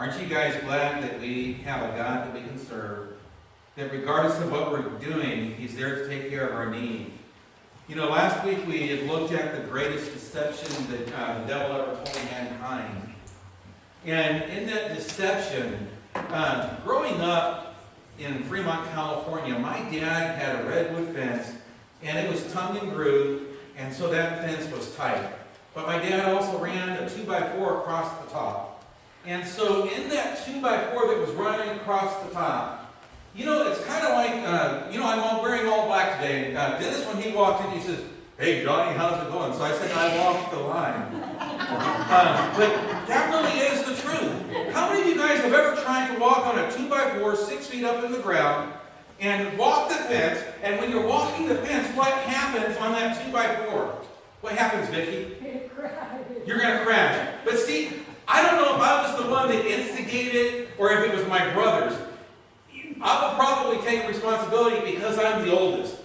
Aren't you guys glad that we have a God that we can serve? That regardless of what we're doing, He's there to take care of our need. You know, last week we had looked at the greatest deception that the devil ever told mankind. And in that deception, growing up in Fremont, California, my dad had a redwood fence, and it was tongue and groove, and so that fence was tight. But my dad also ran a 2x4 across the top. And so in that 2x4 that was running across the top, you know, it's kind of like, I'm wearing all black today. Dennis, when he walked in, he says, "Hey, Johnny, how's it going?" So I said, "I walked the line." But that really is the truth. How many of you guys have ever tried to walk on a 2x4, 6 feet up in the ground, and walk the fence, and when you're walking the fence, what happens on that 2x4? What happens, Vicki? You're going to crash. But see, I don't know if I was the one that instigated or if it was my brothers. I will probably take responsibility because I'm the oldest.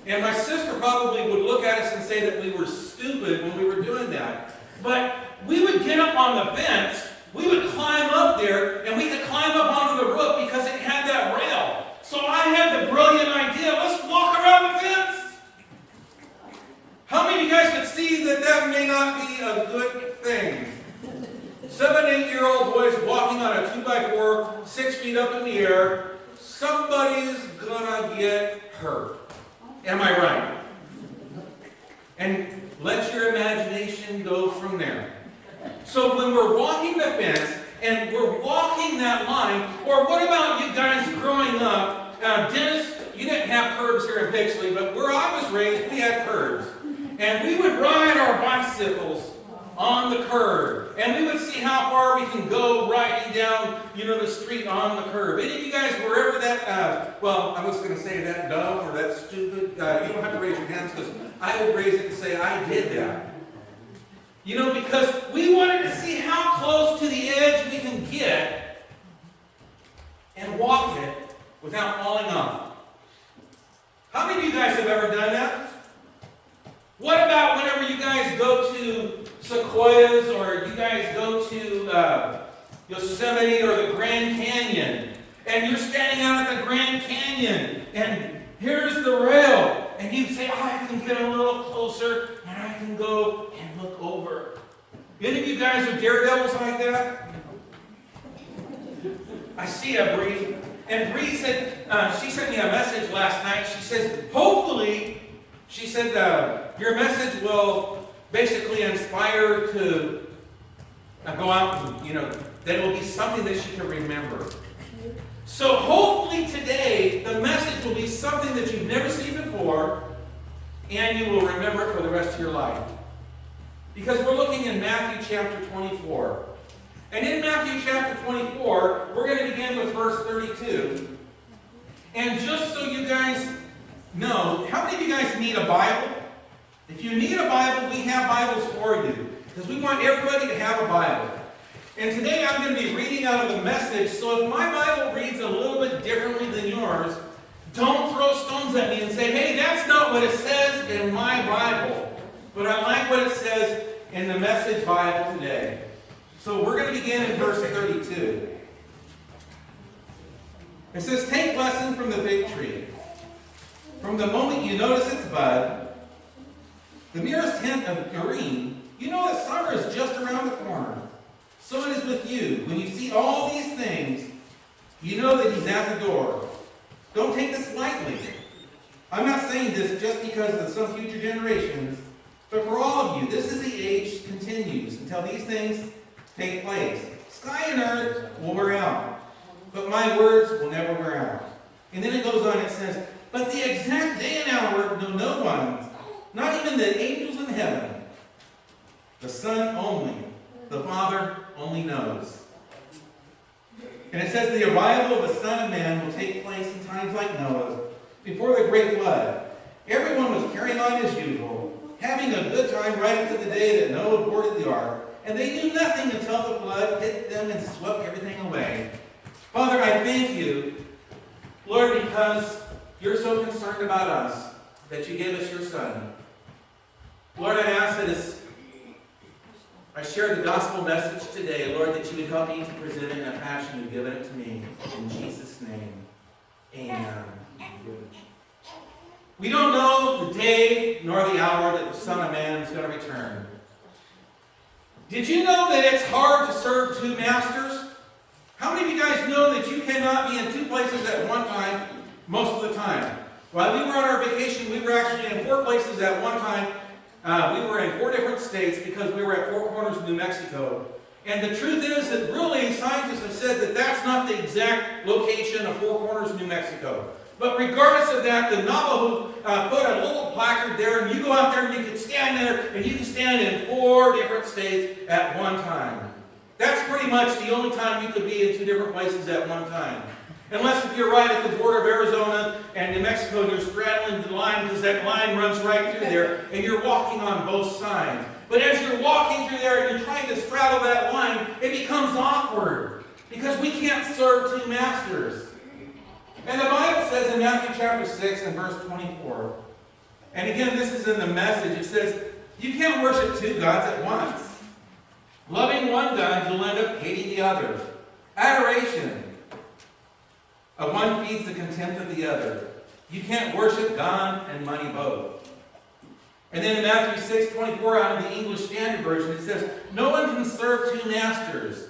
And my sister probably would look at us and say that we were stupid when we were doing that. But we would get up on the fence, we would climb up there, and we could climb up onto the roof because it had that rail. So I had the brilliant idea, let's walk around the fence. How many of you guys could see that that may not be a good thing? 7, 8-year-old boys walking on a 2x4, 6 feet up in the air. Somebody's gonna get hurt. Am I right? And let your imagination go from there. So when we're walking the fence and we're walking that line, or what about you guys growing up? Dennis, you didn't have curbs here in Pixley, but where I was raised, we had curbs. And we would ride our bicycles on the curb. And we would see how far we can go riding down, the street on the curb. Any of you guys were ever that, I was going to say that dumb or that stupid? You don't have to raise your hands because I would raise it and say I did that. Because we wanted to see how close to the edge we can get and walk it without falling off. How many of you guys have ever done that? What about whenever you guys go to Sequoias or you guys go to Yosemite or the Grand Canyon and you're standing out at the Grand Canyon and here's the rail and you say, I can get a little closer and I can go and look over. Any of you guys are daredevils like that? I see a Bree. And Bree said, she sent me a message last night. She says, hopefully, she said, your message will basically inspire to go out and, that it will be something that she can remember. So hopefully today, the message will be something that you've never seen before, and you will remember it for the rest of your life. Because we're looking in Matthew chapter 24. And in Matthew chapter 24, we're going to begin with verse 32. And just so you guys know, how many of you guys need a Bible? If you need a Bible, we have Bibles for you. Because we want everybody to have a Bible. And today I'm going to be reading out of the Message. So if my Bible reads a little bit differently than yours, don't throw stones at me and say, hey, that's not what it says in my Bible. But I like what it says in the Message Bible today. So we're going to begin in verse 32. It says, take lesson from the fig tree. From the moment you notice its bud, the merest hint of green, you know that summer is just around the corner. So it is with you. When you see all these things, you know that He's at the door. Don't take this lightly. I'm not saying this just because of some future generations, but for all of you, this is the age continues until these things take place. Sky and earth will wear out, but my words will never wear out. And then it goes on, it says, but the exact day and hour know no one, not even the angels in heaven. The Son only, the Father only knows. And it says the arrival of the Son of Man will take place in times like Noah, before the great flood. Everyone was carrying on as usual, having a good time right up to the day that Noah boarded the ark. And they knew nothing until the flood hit them and swept everything away. Father, I thank you, Lord, because you're so concerned about us, that you gave us your Son. Lord, I ask that as I share share the gospel message today, Lord, that you would help me to present it in a fashion you've given it to me. In Jesus' name, amen. We don't know the day nor the hour that the Son of Man is going to return. Did you know that it's hard to serve two masters? How many of you guys know that you cannot be in two places at one time most of the time? While we were on our vacation, we were actually in 4 places at one time. We were in 4 different states because we were at Four Corners, New Mexico. And the truth is that really scientists have said that that's not the exact location of Four Corners, New Mexico. But regardless of that, the Navajo put a little placard there, and you go out there and you can stand there, and you can stand in 4 different states at one time. That's pretty much the only time you could be in 2 different places at one time. Unless if you're right at the border of Arizona and New Mexico and you're straddling the line because that line runs right through there and you're walking on both sides. But as you're walking through there and you're trying to straddle that line, it becomes awkward because we can't serve 2 masters. And the Bible says in Matthew chapter 6 and verse 24, and again this is in the Message, it says, you can't worship 2 gods at once. Loving one God, you'll end up hating the other. Adoration. Of one feeds the contempt of the other. You can't worship God and money both. And then in Matthew 6:24, out of the English Standard Version, it says, no one can serve 2 masters,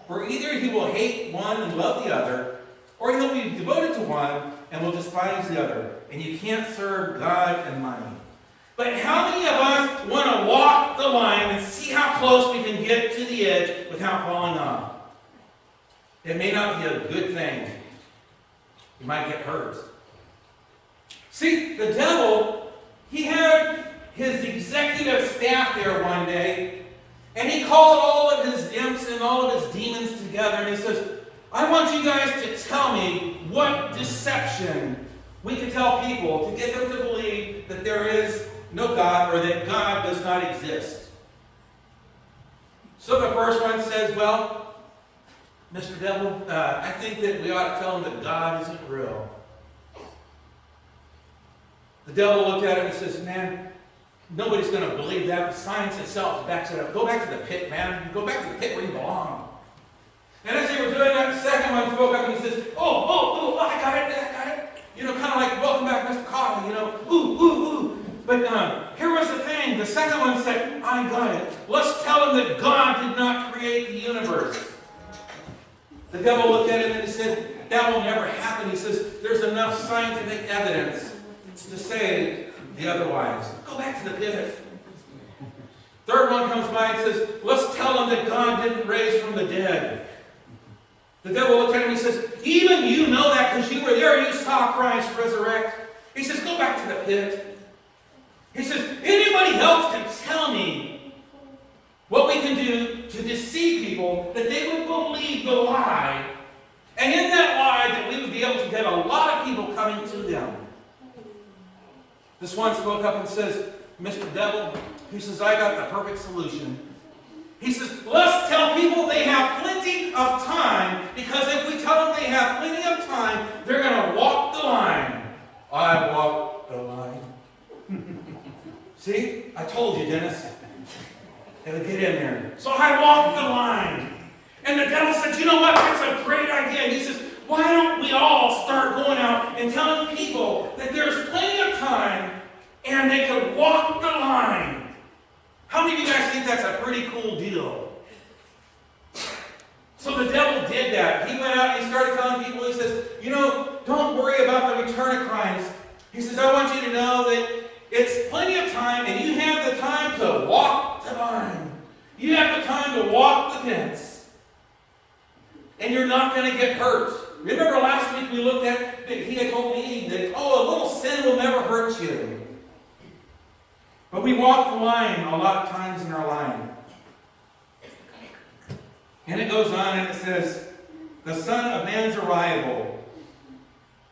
for either he will hate one and love the other, or he'll be devoted to one and will despise the other. And you can't serve God and money. But how many of us want to walk the line and see how close we can get to the edge without falling off? It may not be a good thing. You might get hurt. See, the devil, he had his executive staff there one day, and he called all of his imps and all of his demons together, and he says, I want you guys to tell me what deception we can tell people to get them to believe that there is no God or that God does not exist. So the first one says, well, Mr. Devil, I think that we ought to tell him that God isn't real. The devil looked at him and says, man, nobody's going to believe that. Science itself backs it up. Go back to the pit, man. Go back to the pit where you belong. And as they were doing that, the second one spoke up and he says, oh, I got it. You know, kind of like, welcome back, Mr. Coffee, you know, ooh. But here was the thing. The second one said, I got it. Let's tell him that God did not create the universe. The devil looked at him and he said, that will never happen. He says, there's enough scientific evidence to say the otherwise. Go back to the pit. Third one comes by and says, let's tell him that God didn't raise from the dead. The devil looked at him and he says, even you know that because you were there and you saw Christ resurrect. He says, go back to the pit. He says, anybody else can tell me what we can do to deceive people that they would believe the lie. And in that lie that we would be able to get a lot of people coming to them. This one spoke up and says, Mr. Devil, he says, I got the perfect solution. He says, let's tell people they have plenty of time, because if we tell them they have plenty of time, they're going to walk the line. I walk the line. See? I told you, Dennis. They would get in there. So I walked the line. And the devil said, you know what? That's a great idea. And he says, why don't we all start going out and telling people that there's plenty of time and they could walk the line? How many of you guys think that's a pretty cool deal? So the devil did that. He went out and he started telling people, he says, you know, don't worry about the return of Christ. He says, I want you to know that it's plenty of time and you have the time to walk the line. You have the time to walk the fence. And you're not going to get hurt. Remember last week we looked at, he had told me that, a little sin will never hurt you. But we walk the line a lot of times in our line. And it goes on and it says, the Son of Man's arrival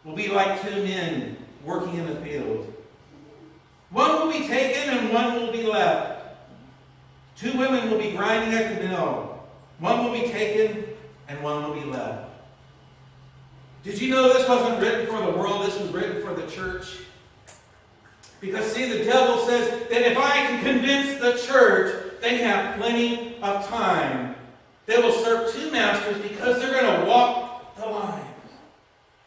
will be like 2 men working in the field. One will be taken and one will be left. 2 women will be grinding at the mill. One will be taken and one will be left. Did you know this wasn't written for the world? This was written for the church? Because see, the devil says that if I can convince the church that they have plenty of time. They will serve two masters because they're going to walk the line.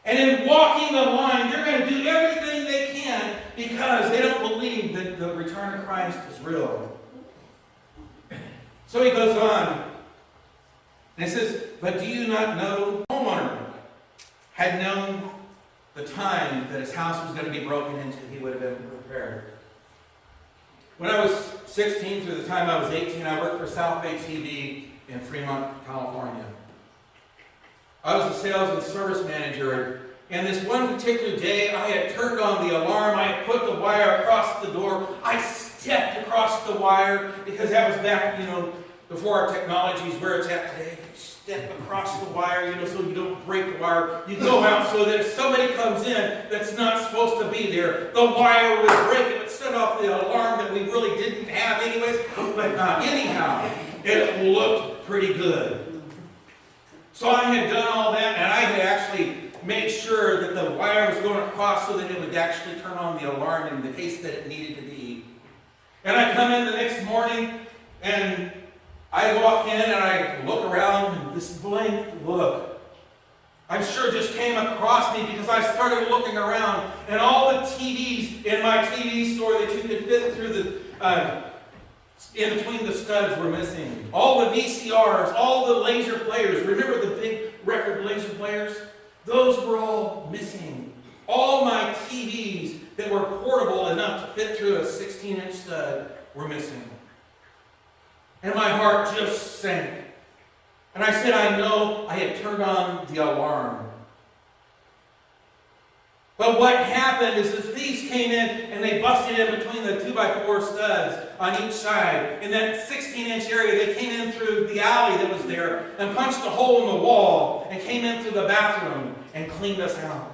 And in walking the line, they're going to do everything they can because they don't believe that the return of Christ is real. So he goes on. And he says, but do you not know? The homeowner had known the time that his house was going to be broken into. He would have been prepared. When I was 16 through the time I was 18, I worked for South Bay TV in Fremont, California. I was a sales and service manager, and this one particular day I had turned on the alarm, I had put the wire across the door, I stepped across the wire, because that was back, before our technology is where it's at today. You step across the wire, so you don't break the wire. You go out so that if somebody comes in that's not supposed to be there, the wire would break. It would set off the alarm that we really didn't have anyways, but not anyhow. It looked pretty good. So I had done all that, and I had actually made sure that the wire was going across so that it would actually turn on the alarm in the case that it needed to be. And I come in the next morning, and I walk in, and I look around, and this blank look, I'm sure just came across me because I started looking around, and all the TVs in my TV store that you could fit through the in between the studs were missing. All the VCRs, all the laser players. Remember the big record laser players? Those were all missing. All my TVs that were portable enough to fit through a 16-inch stud were missing. And my heart just sank. And I said, I know I had turned on the alarm. But what happened is the thieves came in and they busted in between the 2x4 studs on each side. In that 16-inch area, they came in through the alley that was there and punched a hole in the wall and came into the bathroom and cleaned us out.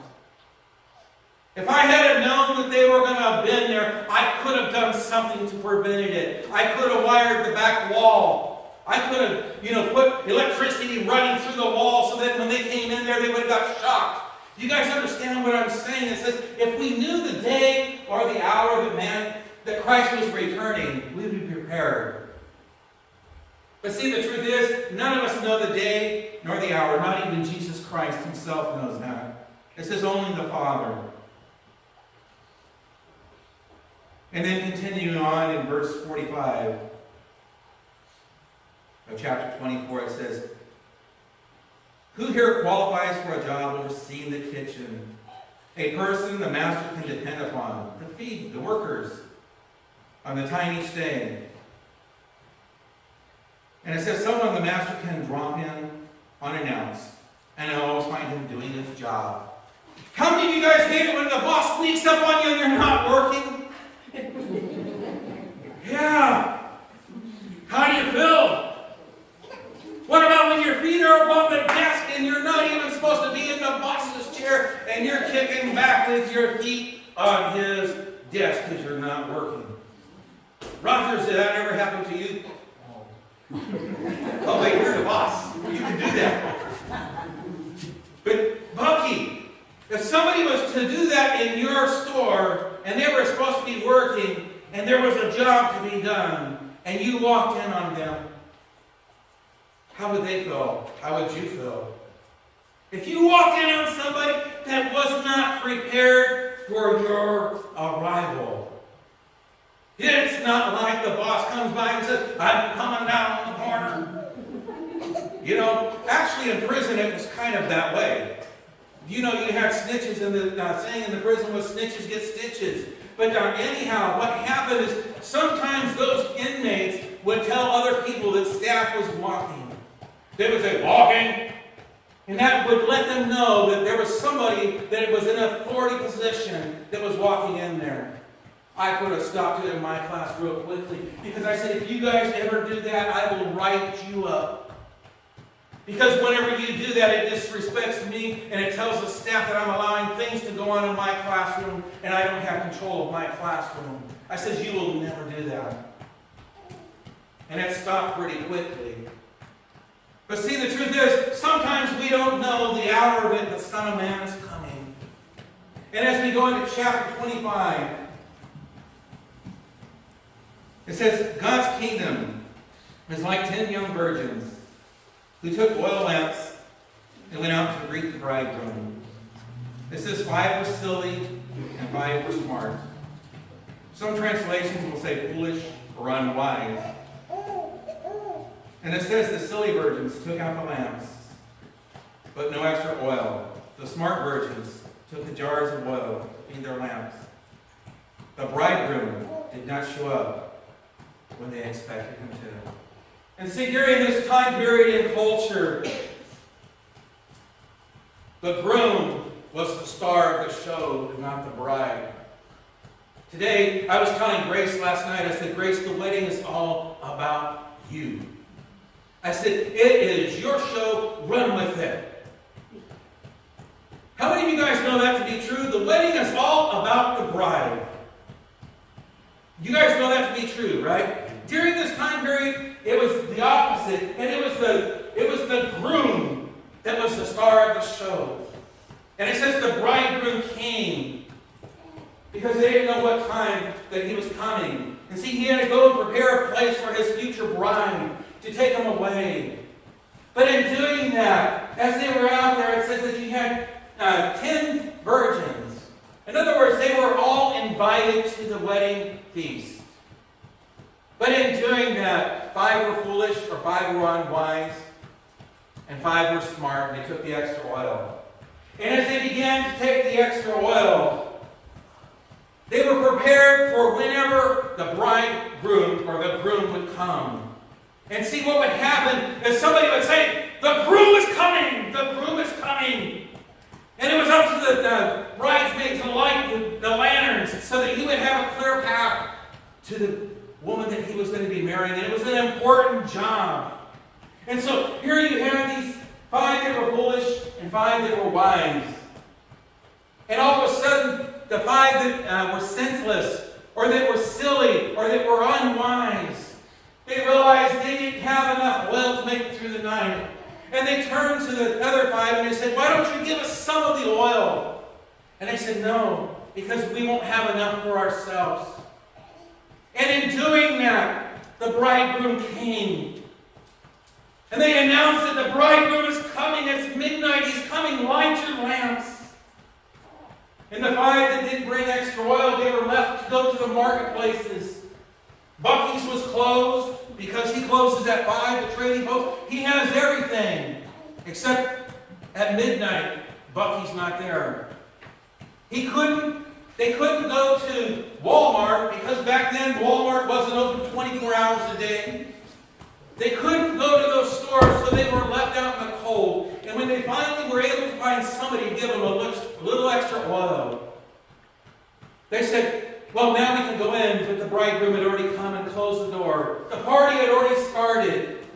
If I had known that they were going to have been there, I could have done something to prevent it. I could have wired the back wall. I could have, put electricity running through the wall so that when they came in there, they would have got shocked. You guys understand what I'm saying? It says, if we knew the day or the hour that Christ was returning, we would be prepared. But see, the truth is, none of us know the day nor the hour. Not even Jesus Christ himself knows that. It says only the Father. And then continuing on in verse 45 of chapter 24, it says, who here qualifies for a job overseeing the kitchen? A person the master can depend upon to feed the workers on the time each day. And it says someone the master can drop in unannounced, and I'll always find him doing his job. How many of you guys hate it when the boss sneaks up on you and you're not working? Yeah. How do you feel? What about when your feet are above the desk and you're not even supposed to be in the boss's chair and you're kicking back with your feet on his desk because you're not working? Rogers, did that ever happen to you? Oh wait, you're the boss. You can do that. But Bucky, if somebody was to do that in your store and they were supposed to be working and there was a job to be done and you walked in on them, how would they feel? How would you feel? If you walked in on somebody that was not prepared for your arrival. It's not like the boss comes by and says, I'm coming down the corner. Actually in prison it was kind of that way. You had snitches in the saying in the prison was snitches get stitches. But anyhow, what happened is sometimes those inmates would tell other people that staff was walking. They would say, walking. And that would let them know that there was somebody that was in an authority position that was walking in there. I could have stopped it in my class real quickly because I said, if you guys ever do that, I will write you up. Because whenever you do that, it disrespects me and it tells the staff that I'm allowing things to go on in my classroom and I don't have control of my classroom. I said, you will never do that. And it stopped pretty quickly. But see, the truth is, sometimes we don't know the hour that the Son of Man is coming. And as we go into chapter 25, it says, God's kingdom is like 10 young virgins who took oil lamps and went out to greet the bridegroom. It says 5 were silly and 5 were smart. Some translations will say foolish or unwise. And it says the silly virgins took out the lamps, but no extra oil. The smart virgins took the jars of oil to feed their lamps. The bridegroom did not show up when they expected him to. And see, during this time period in culture, the groom was the star of the show and not the bride. Today, I was telling Grace last night, I said, Grace, the wedding is all about you. I said, it is your show, run with it. How many of you guys know that to be true? The wedding is all about the bride. You guys know that to be true, right? During this time period, it was the opposite, and it was the groom that was the star of the show. And it says the bridegroom came because they didn't know what time that he was coming. And see, he had to go and prepare a place for his future bride to take him away. But in doing that, as they were out there, it says that you had 10 virgins. In other words, they were all invited to the wedding feast. But in doing that, 5 were foolish or 5 were unwise, and 5 were smart, and they took the extra oil. And as they began to take the extra oil, they were prepared for whenever the bridegroom or the groom would come. And see, what would happen is somebody would say, the groom is coming! The groom is coming! And it was up to the bridesmaid to light the lanterns so that he would have a clear path to the woman that he was going to be marrying. And it was an important job. And so here you have these 5 that were foolish and 5 that were wise. And all of a sudden, the 5 that were senseless, or that were silly, or that were unwise, they realized they didn't have enough oil to make it through the night. And they turned to the other 5 and they said, why don't you give us some of the oil? And they said, no, because we won't have enough for ourselves. And in doing that, the bridegroom came. And they announced that the bridegroom is coming. It's midnight. He's coming. Light your lamps. And the 5 that didn't bring extra oil, they were left to go to the marketplaces. Bucky's was closed because he closes at 5, the trading post. He has everything. Except at midnight, Bucky's not there. They couldn't go to Walmart because back then Walmart wasn't open 24 hours a day. They couldn't go to those stores, so they were left out in the cold. And when they finally were able to find somebody to give them a little extra oil, they said, well, now we can go in, but the bridegroom had already come and closed the door. The party had already started.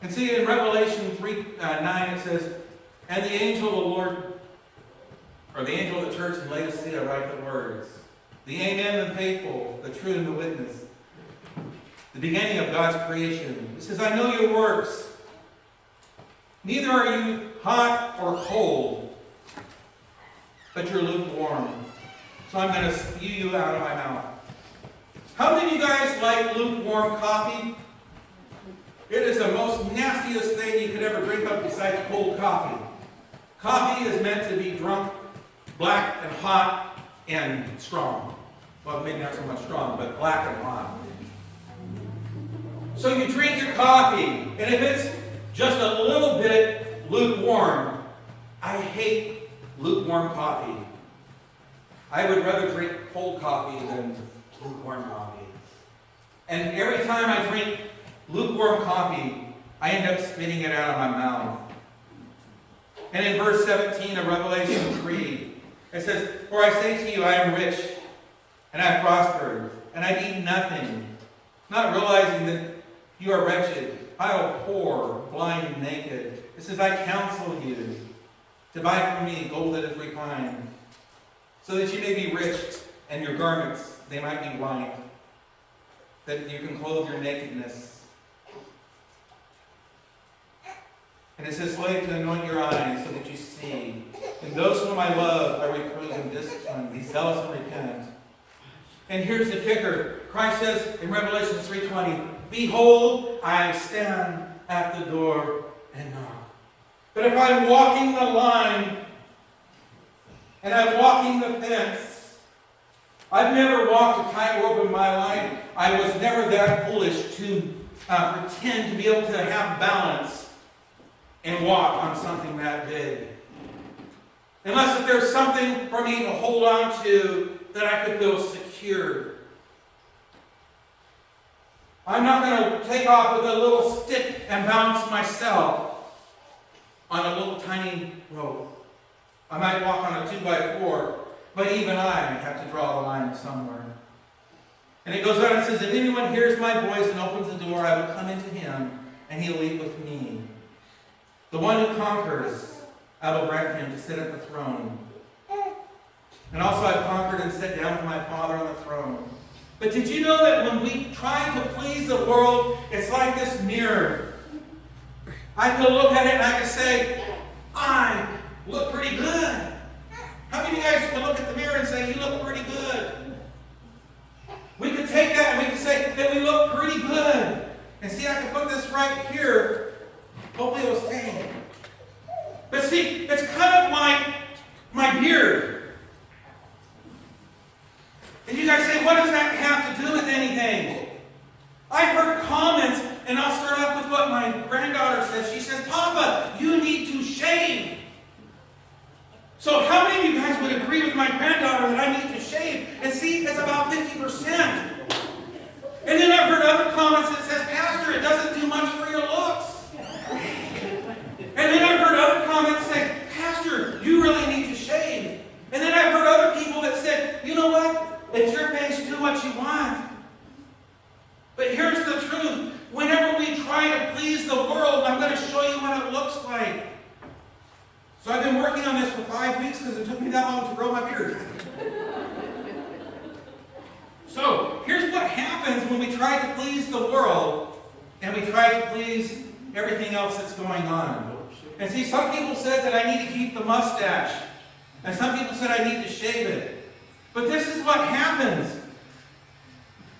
And see, in Revelation 3:9, it says, and the angel of the Lord, or the angel of the church in Laodicea write the words, the Amen, the faithful, the true and the witness, the beginning of God's creation. It says, I know your works. Neither are you hot or cold, but you're lukewarm. So I'm going to spew you out of my mouth. How many of you guys like lukewarm coffee? It is the most nastiest thing you could ever drink up besides cold coffee. Coffee is meant to be drunk black and hot and strong. Well, maybe not so much strong, but black and hot. So you drink your coffee, and if it's just a little bit lukewarm, I hate lukewarm coffee. I would rather drink cold coffee than lukewarm coffee. And every time I drink lukewarm coffee, I end up spitting it out of my mouth. And in verse 17 of Revelation 3, it says, for I say to you, I am rich, and I have prospered, and I need nothing, not realizing that you are wretched, I poor, blind, and naked. It says, I counsel you to buy from me gold that is refined, so that you may be rich, and your garments, they might be white, that you can clothe your nakedness. And it says, slave, to anoint your eyes so that you see. And those whom I love, I reprove and discipline. Be zealous and repent. And here's the kicker. Christ says in Revelation 3:20, behold, I stand at the door and knock. But if I'm walking the line and I'm walking the fence, I've never walked a tightrope in my life. I was never that foolish to pretend to be able to have balance and walk on something that big. Unless if there's something for me to hold on to that I could feel secure. I'm not going to take off with a little stick and balance myself on a little tiny rope. I might walk on a 2x4, but even I have to draw the line somewhere. And it goes on and says, if anyone hears my voice and opens the door, I will come into him, and he will eat with me. The one who conquers, I will grant him to sit at the throne. And also I've conquered and sat down with my Father on the throne. But did you know that when we try to please the world, it's like this mirror. I could look at it and I could say, I look pretty good. How many of you guys can look at the mirror and say, you look pretty good? We could take that and we could say that we look pretty good. And see, I can put this right here. Hopefully it will stay. But see, it's kind of like my beard. And you guys say, what does that have to do with anything? I've heard comments, and I'll start off with what my granddaughter says. She says, Papa, you need to shave. So how many of you guys would agree with my granddaughter that I need to shave? And see, it's about 50%. And then I've heard other comments that says, Pastor, it doesn't do much for your looks. And then I've heard other comments say, Pastor, you really need to shave. And then I've heard other people that said, you know what? It's your face, do what you want. But here's the truth. Whenever we try to please the world, I'm going to show you what it looks like. So I've been working on this for 5 weeks because it took me that long to grow my beard. So here's what happens when we try to please the world and we try to please everything else that's going on. And see, some people said that I need to keep the mustache. And some people said I need to shave it. But this is what happens.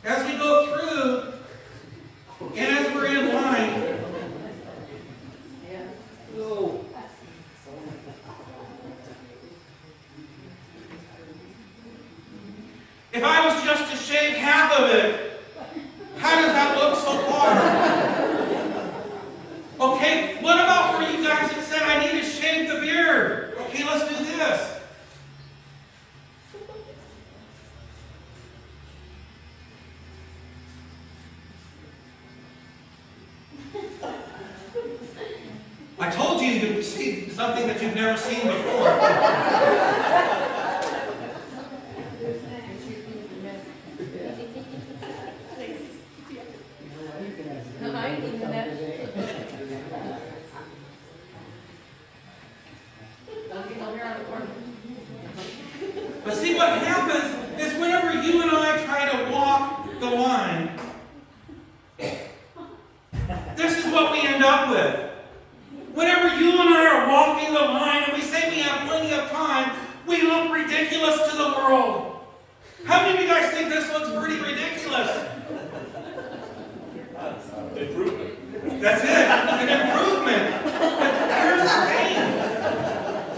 As we go through, and as we're in line, if I was just to shave half of it, how does that look so far? Okay, what about for you guys that said I need to shave the beard? Okay, let's do this. I told you to see something that you've never seen before. But see, what happens is whenever you and I try to walk the line, this is what we end up with. Whenever you and I are walking the line and we say we have plenty of time, we look ridiculous to the world. How many of you guys think this looks pretty ridiculous? Improvement. That's it. An improvement. But here's the thing.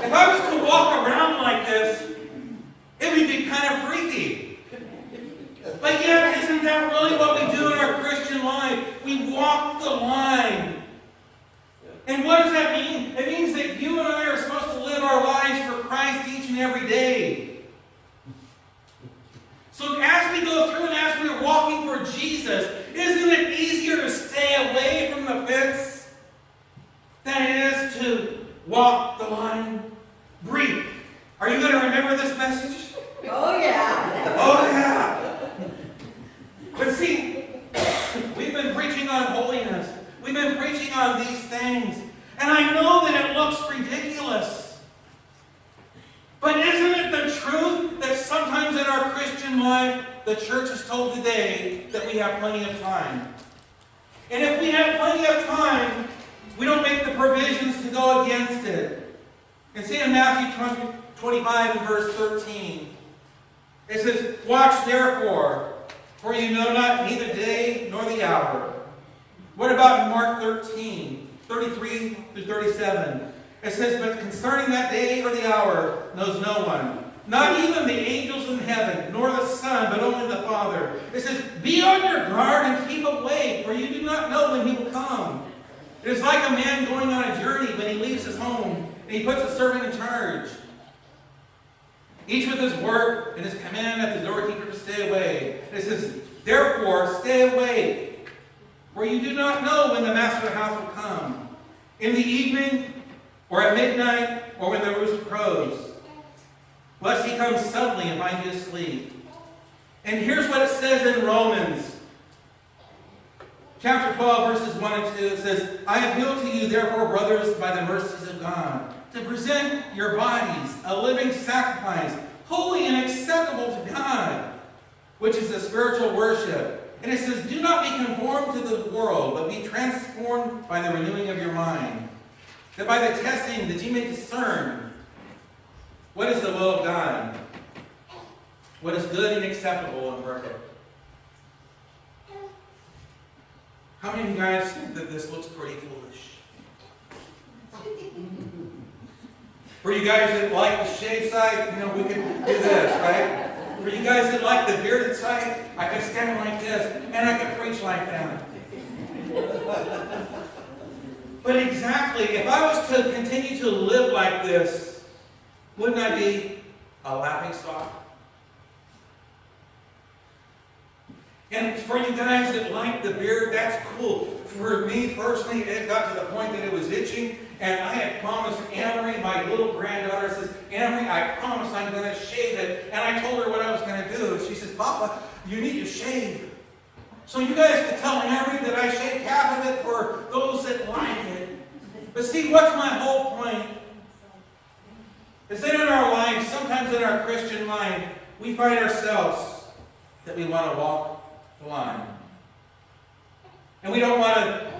If I was to walk around like this, it would be kind of freaky. But yet, isn't that really what we do in our Christian life? We walk the line. And what does that mean? It means that you and I are supposed to live our lives for Christ each and every day. So as we go through and as we're walking for Jesus, isn't it easier to stay away from the fence than it is to walk the line? Breathe. Are you going to remember this message? Oh, yeah. Oh, yeah. But see, we've been preaching on holiness. We've been preaching on these things. And I know that it looks ridiculous. But isn't it the truth that sometimes in our Christian life, the church is told today that we have plenty of time? And if we have plenty of time, we don't make the provisions to go against it. And see in Matthew 25 and verse 13, it says, watch therefore, For you know not neither day nor the hour. What about Mark 13, 33 through 37? It says, but concerning that day or the hour knows no one, not even the angels in heaven, nor the Son, but only the Father. It says, be on your guard and keep awake, for you do not know when he will come. It is like a man going on a journey when he leaves his home, and he puts a servant in charge, each with his work and his command at the doorkeeper to stay away. And it says, therefore, stay awake, for you do not know when the master of the house will come, in the evening, or at midnight, or when the rooster crows, lest he come suddenly and find you asleep. And here's what it says in Romans chapter 12, verses 1 and 2. It says, I appeal to you, therefore, brothers, by the mercies of God, to present your bodies a living sacrifice, holy and acceptable to God, which is a spiritual worship. And it says, do not be conformed to the world, but be transformed by the renewing of your mind, that by the testing that you may discern what is the will of God, what is good and acceptable and perfect. How many of you guys think that this looks pretty foolish? For you guys that like the shaved side, we can do this, right? For you guys that like the bearded side, I can stand like this, and I can preach like that. But exactly, if I was to continue to live like this, wouldn't I be a laughing stock? And for you guys that like the beard, that's cool. For me personally, it got to the point that it was itching, and I had promised Amory, my little granddaughter, says, Amory, I promise I'm going to shave it. And I told her what I was going to do. She says, Papa, you need to shave. So you guys can tell Amory that I shaved half of it for those that like it. But see, what's my whole point? Is that in our lives, sometimes in our Christian life, we find ourselves that we want to walk the line. And we don't want to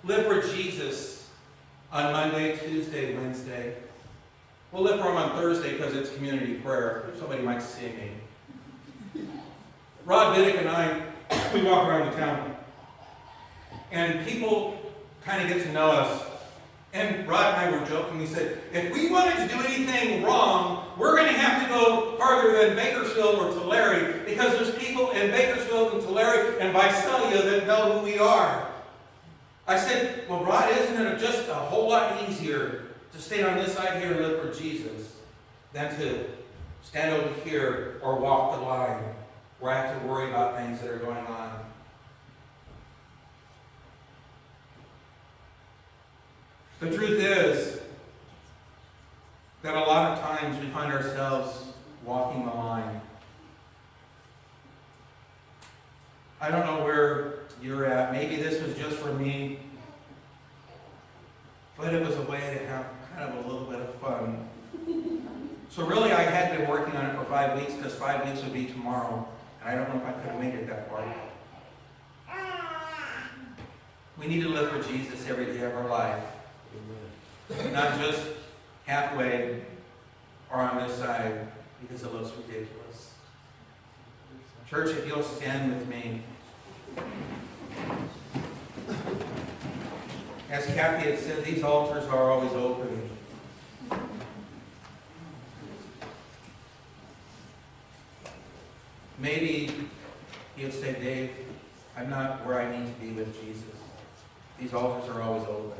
live for Jesus on Monday, Tuesday, Wednesday. We'll live for him on Thursday because it's community prayer. Somebody might see me. Rod Biddick and I, we walk around the town. And people kind of get to know us. And Rod and I were joking. We said, if we wanted to do anything wrong, we're going to have to go farther than Bakersfield or Tulare, because there's people in Bakersfield and Tulare and Visalia that know who we are. I said, well, Rod, isn't it just a whole lot easier to stay on this side here and live for Jesus than to stand over here or walk the line where I have to worry about things that are going on? The truth is that a lot of times we find ourselves walking the line. I don't know where you're at. Maybe this was just for me, but it was a way to have kind of a little bit of fun. So really, I had been working on it for 5 weeks, because 5 weeks would be tomorrow, and I don't know if I could have made it that far. We need to live for Jesus every day of our life. Not just halfway or on this side, because it looks ridiculous. Church, if you'll stand with me. As Kathy had said, these altars are always open. Maybe you'll say, Dave, I'm not where I need to be with Jesus. These altars are always open.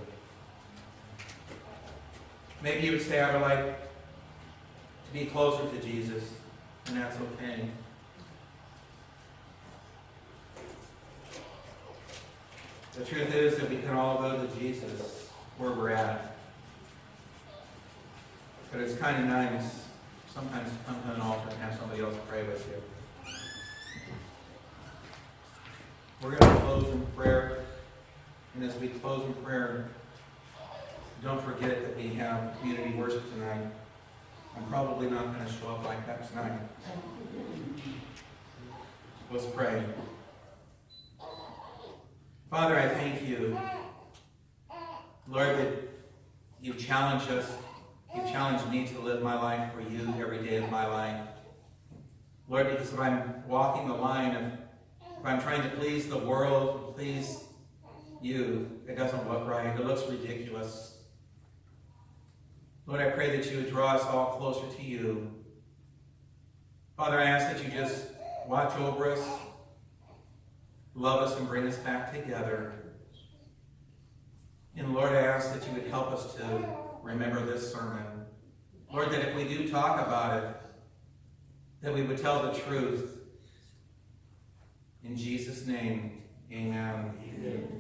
Maybe you would say, I would like to be closer to Jesus, and that's okay. The truth is that we can all go to Jesus where we're at. But it's kind of nice sometimes to come to an altar and have somebody else pray with you. We're going to close in prayer. And as we close in prayer, don't forget that we have community worship tonight. I'm probably not going to show up like that tonight. Let's pray. Father, I thank you, Lord, that you challenge us. You challenge me to live my life for you every day of my life. Lord, because if I'm walking the line of If I'm trying to please the world, please you, it doesn't look right. It looks ridiculous. Lord, I pray that you would draw us all closer to you. Father, I ask that you just watch over us, love us, and bring us back together. And Lord, I ask that you would help us to remember this sermon. Lord, that if we do talk about it, that we would tell the truth. In Jesus' name, amen.